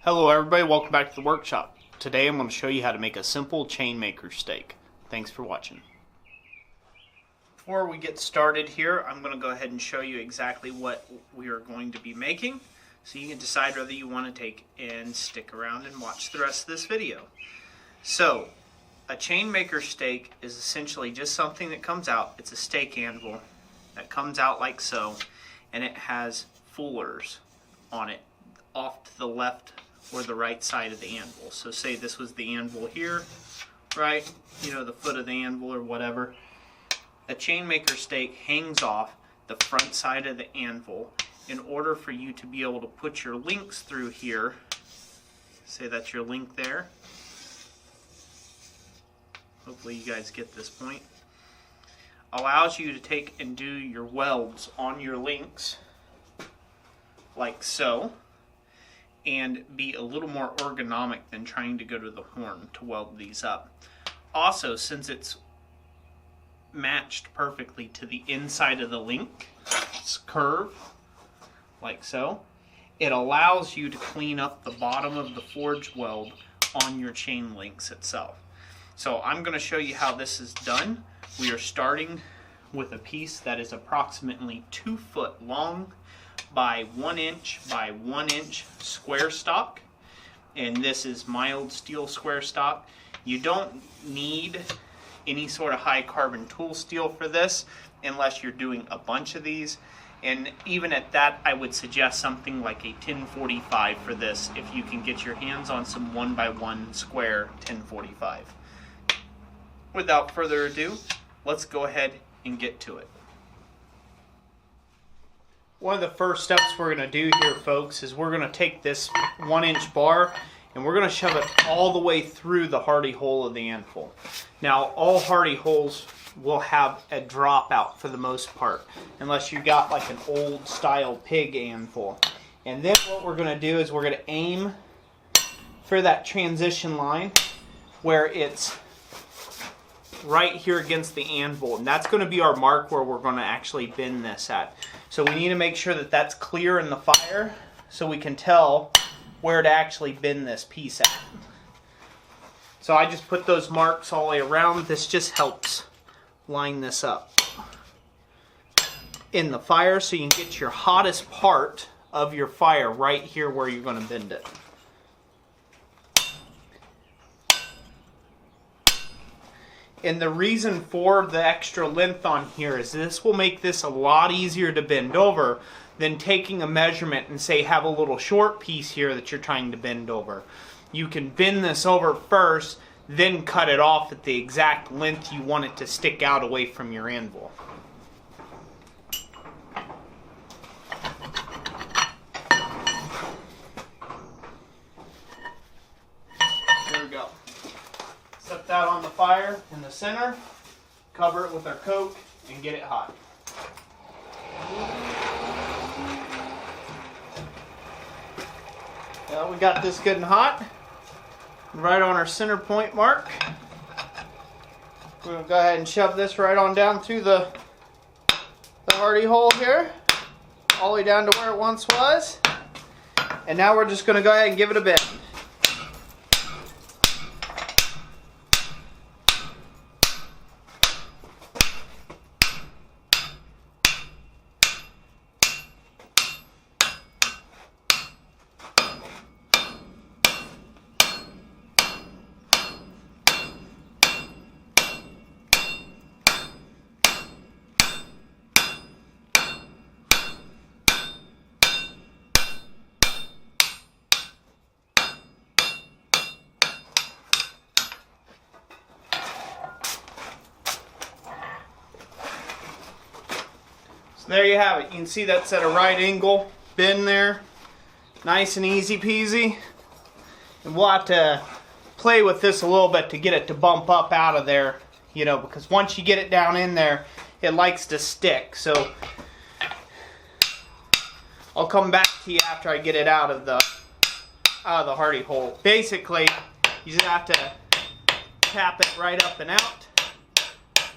Hello everybody, welcome back to the workshop. Today I'm going to show you how to make a simple chain maker stake. Thanks for watching. Before we get started here, I'm going to go ahead and show you exactly what we are going to be making, so you can decide whether you want to take and stick around and watch the rest of this video. So, a chain maker stake is essentially just something that comes out. It's a stake anvil that comes out like so, and it has fullers on it off to the left or the right side of the anvil. So say this was the anvil here, right? You know, the foot of the anvil or whatever. A chain maker stake hangs off the front side of the anvil in order for you to be able to put your links through here. Say that's your link there. Hopefully you guys get this point. Allows you to take and do your welds on your links like so, and be a little more ergonomic than trying to go to the horn to weld these up. Also, since it's matched perfectly to the inside of the link, it's curved like so, it allows you to clean up the bottom of the forged weld on your chain links itself. So I'm going to show you how this is done. We are starting with a piece that is approximately 2 foot long by 1 inch by 1 inch square stock, and this is mild steel square stock. You don't need any sort of high carbon tool steel for this unless you're doing a bunch of these, and even at that I would suggest something like a 1045 for this if you can get your hands on some 1 by 1 square 1045. Without further ado, let's go ahead and get to it. One of the first steps we're going to do here, folks, is we're going to take this 1 inch bar and we're going to shove it all the way through the hardy hole of the anvil. Now, all hardy holes will have a dropout for the most part, unless you got like an old style pig anvil. And then what we're going to do is we're going to aim for that transition line where it's right here against the anvil, and that's going to be our mark where we're going to actually bend this at. So we need to make sure that that's clear in the fire so we can tell where to actually bend this piece at. So I just put those marks all the way around. This just helps line this up in the fire so you can get your hottest part of your fire right here where you're going to bend it. And the reason for the extra length on here is this will make this a lot easier to bend over than taking a measurement and say have a little short piece here that you're trying to bend over. You can bend this over first, then cut it off at the exact length you want it to stick out away from your anvil. There we go. Set that on the fire in the center, cover it with our coke, and get it hot. Well, we got this good and hot, right on our center point mark. We're going to go ahead and shove this right on down through the hardy hole here, all the way down to where it once was. And now we're just going to go ahead and give it a bend. So there you have it. You can see that's at a right angle, bend there, nice and easy peasy. And we'll have to play with this a little bit to get it to bump up out of there, you know, because once you get it down in there, it likes to stick. So I'll come back to you after I get it out of the hardy hole. Basically, you just have to tap it right up and out,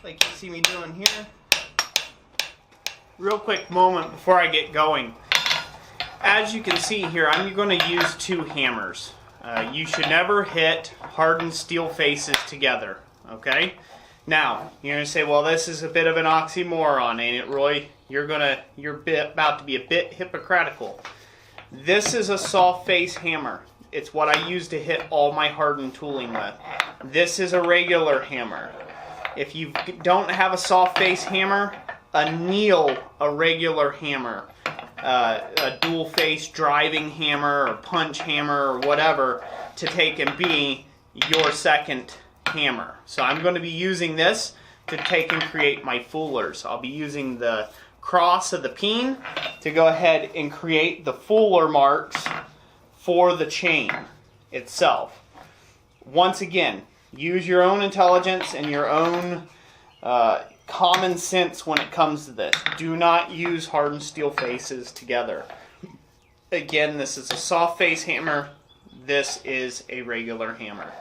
like you see me doing here. Real quick moment before I get going. as you can see here, I'm going to use 2 hammers. You should never hit hardened steel faces together, okay? Now, you're going to say, well, this is a bit of an oxymoron, ain't it, Roy? You're about to be a bit hypocritical. This is a soft face hammer. It's what I use to hit all my hardened tooling with. This is a regular hammer. If you don't have a soft face hammer, anneal a regular hammer. A dual face driving hammer or punch hammer or whatever to take and be your second hammer. So I'm going to be using this to take and create my fullers. I'll be using the cross of the peen to go ahead and create the fuller marks for the chain itself. Once again, use your own intelligence and your own common sense when it comes to this. Do not use hardened steel faces together. Again, this is a soft face hammer. This is a regular hammer.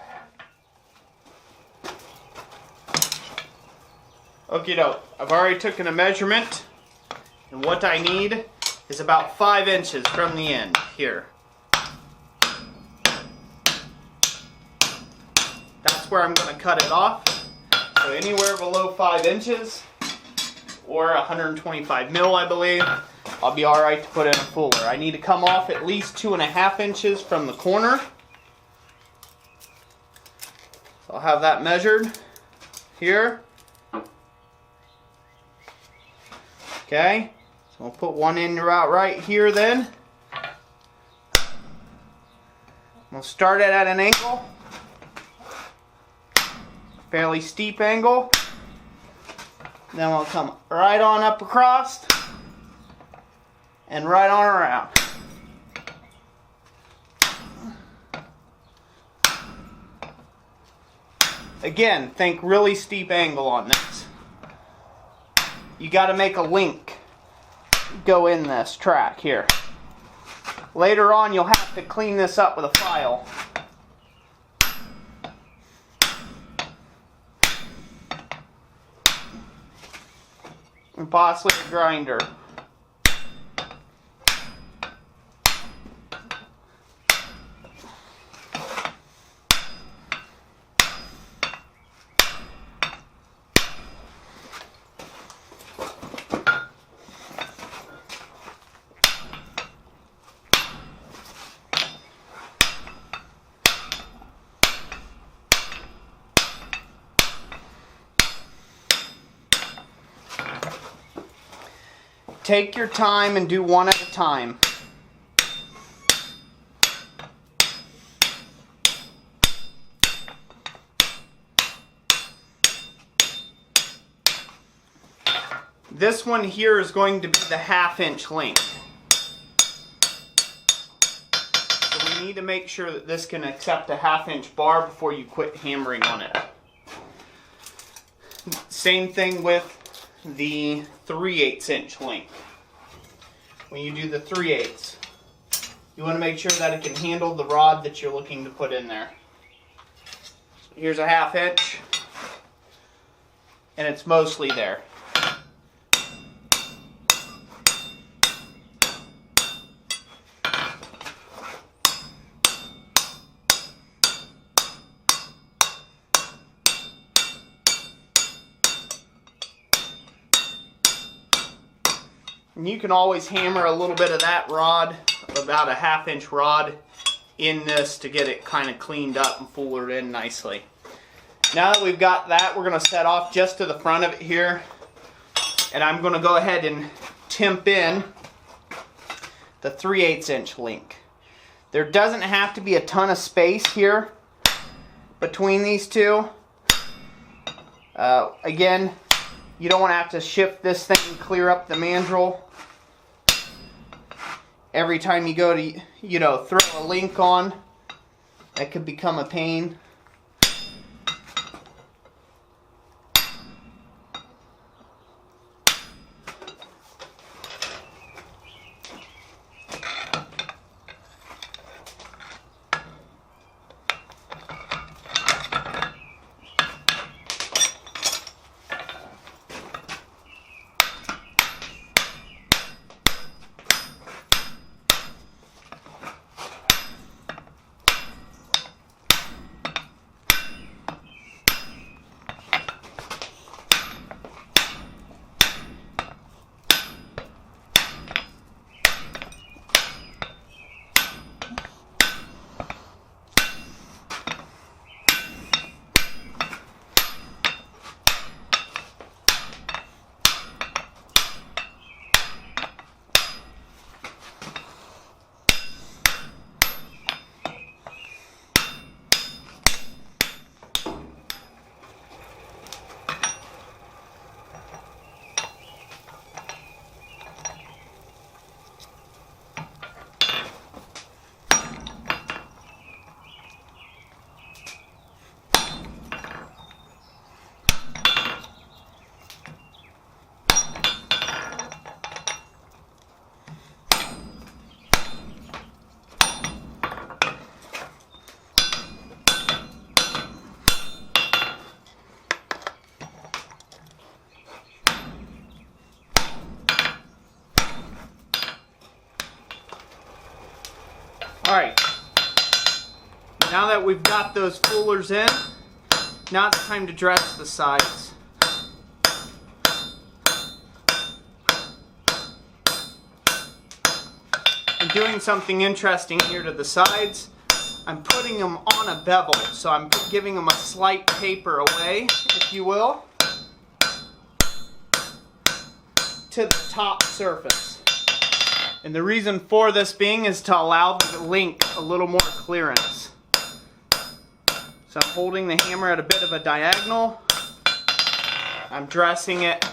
Okie doke. I've already taken a measurement, and what I need is about 5 inches from the end here. That's where I'm going to cut it off. So anywhere below 5 inches, or 125 mil, I believe, I'll be alright to put in a fuller. I need to come off at least 2.5 inches from the corner. So I'll have that measured here. Okay, so we'll put one in right here then. We'll start it at an angle. Fairly steep angle. Then we'll come right on up across and right on around. Again, think really steep angle on this. You got to make a link go in this track here. Later on you'll have to clean this up with a file. And possibly a grinder. Take your time and do one at a time. This one here is going to be the 1/2 inch length. So we need to make sure that this can accept a 1/2 inch bar before you quit hammering on it. Same thing with the 3/8 inch length. When you do the 3/8, you want to make sure that it can handle the rod that you're looking to put in there. So here's a 1/2 inch, and it's mostly there. And you can always hammer a little bit of that rod, about a 1/2 inch rod, in this to get it kind of cleaned up and fullered in nicely. Now that we've got that, we're going to set off just to the front of it here. And I'm going to go ahead and temp in the 3/8 inch link. There doesn't have to be a ton of space here between these two. Again, you don't want to have to shift this thing and clear up the mandrel every time you go to, throw a link on. That could become a pain. Now that we've got those fullers in, now it's time to dress the sides. I'm doing something interesting here to the sides. I'm putting them on a bevel, so I'm giving them a slight taper away, if you will, to the top surface. And the reason for this being is to allow the link a little more clearance. So I'm holding the hammer at a bit of a diagonal. I'm dressing it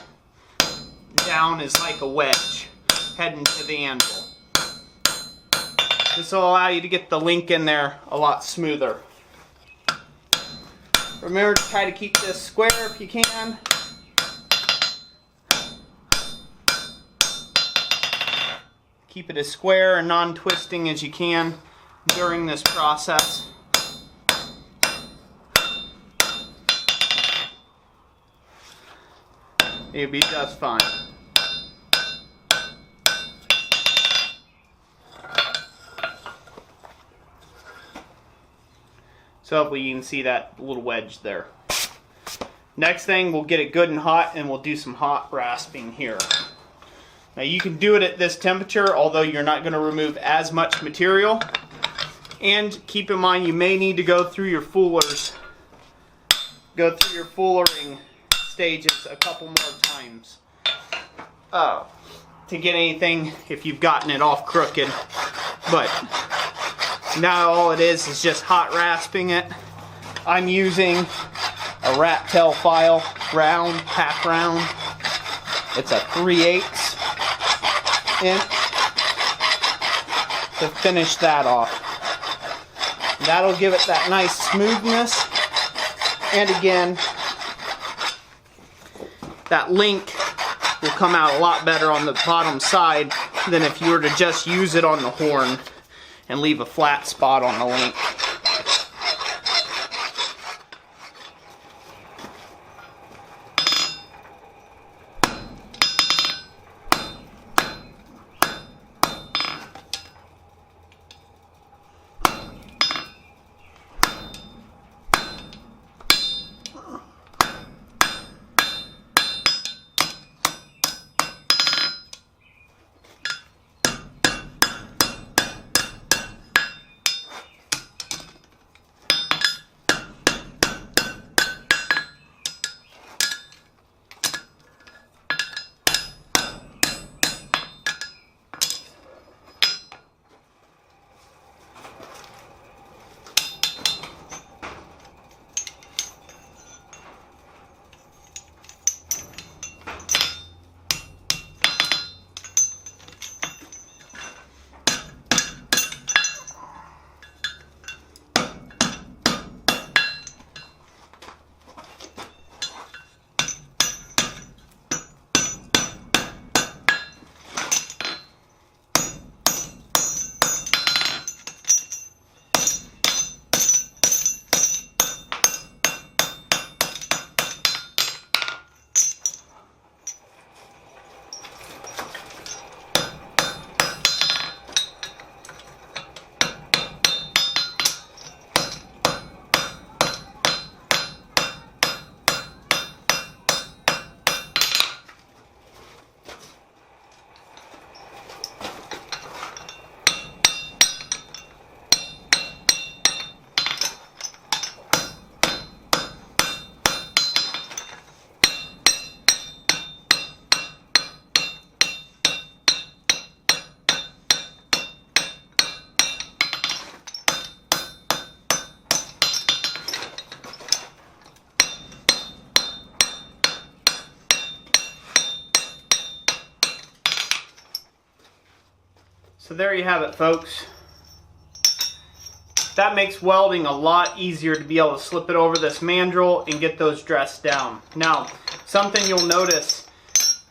down as like a wedge, heading to the anvil. This will allow you to get the link in there a lot smoother. Remember to try to keep this square if you can. Keep it as square and non-twisting as you can during this process. You'll be just fine. So hopefully you can see that little wedge there. Next thing, we'll get it good and hot, and we'll do some hot rasping here. Now you can do it at this temperature, although you're not going to remove as much material. And keep in mind, you may need to go through your fullers, fullering stages a couple more times to get anything if you've gotten it off crooked. But now all it is just hot rasping it. I'm using a rat tail file round, pack round. It's a 3/8 inch to finish that off. That'll give it that nice smoothness. And again, that link will come out a lot better on the bottom side than if you were to just use it on the horn and leave a flat spot on the link. So there you have it, folks. That makes welding a lot easier to be able to slip it over this mandrel and get those dressed down. Now, something you'll notice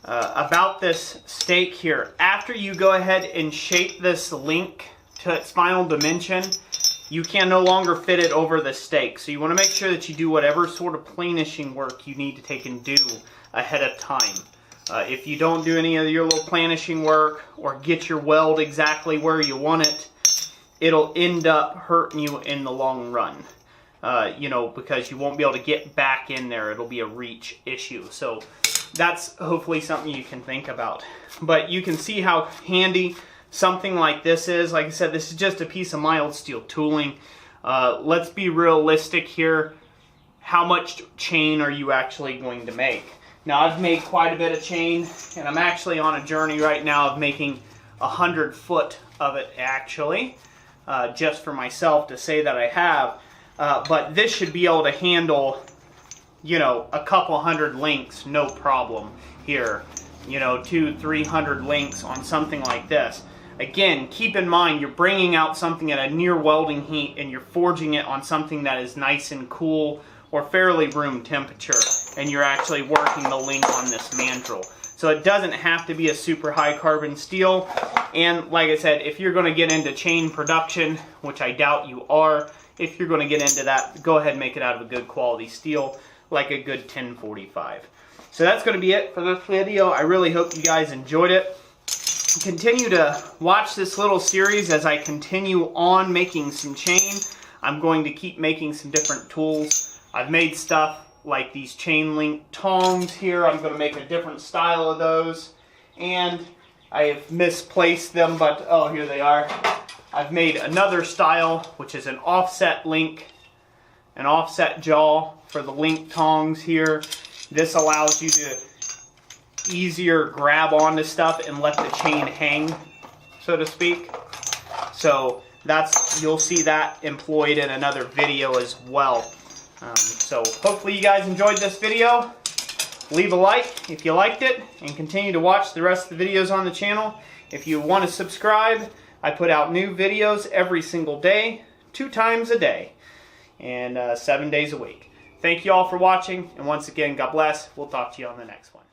about this stake here, after you go ahead and shape this link to its final dimension, you can no longer fit it over the stake. So you want to make sure that you do whatever sort of planishing work you need to take and do ahead of time. If you don't do any of your little planishing work or get your weld exactly where you want it, it'll end up hurting you in the long run. You know, because you won't be able to get back in there. It'll be a reach issue. So that's hopefully something you can think about. But you can see how handy something like this is. Like I said, this is just a piece of mild steel tooling. Let's be realistic here. How much chain are you actually going to make? Now, I've made quite a bit of chain, and I'm actually on a journey right now of making 100 foot of it, actually, just for myself to say that I have. But this should be able to handle, you know, a couple hundred links, no problem here. You know, 200-300 links on something like this. Again, keep in mind, you're bringing out something at a near welding heat and you're forging it on something that is nice and cool or fairly room temperature, and you're actually working the link on this mandrel. So it doesn't have to be a super high carbon steel. And like I said, if you're going to get into chain production, which I doubt you are, if you're going to get into that, go ahead and make it out of a good quality steel, like a good 1045. So that's going to be it for this video. I really hope you guys enjoyed it. Continue to watch this little series as I continue on making some chain. I'm going to keep making some different tools. I've made stuff like these chain link tongs here. I'm going to make a different style of those. And I have misplaced them, but oh, here they are. I've made another style, which is an offset link, an offset jaw for the link tongs here. This allows you to easier grab onto stuff and let the chain hang, so to speak. So that's, you'll see that employed in another video as well. So hopefully you guys enjoyed this video. Leave a like if you liked it, and continue to watch the rest of the videos on the channel. If you want to subscribe, I put out new videos every single day, 2 times a day, and 7 days a week. Thank you all for watching, and once again, God bless. We'll talk to you on the next one.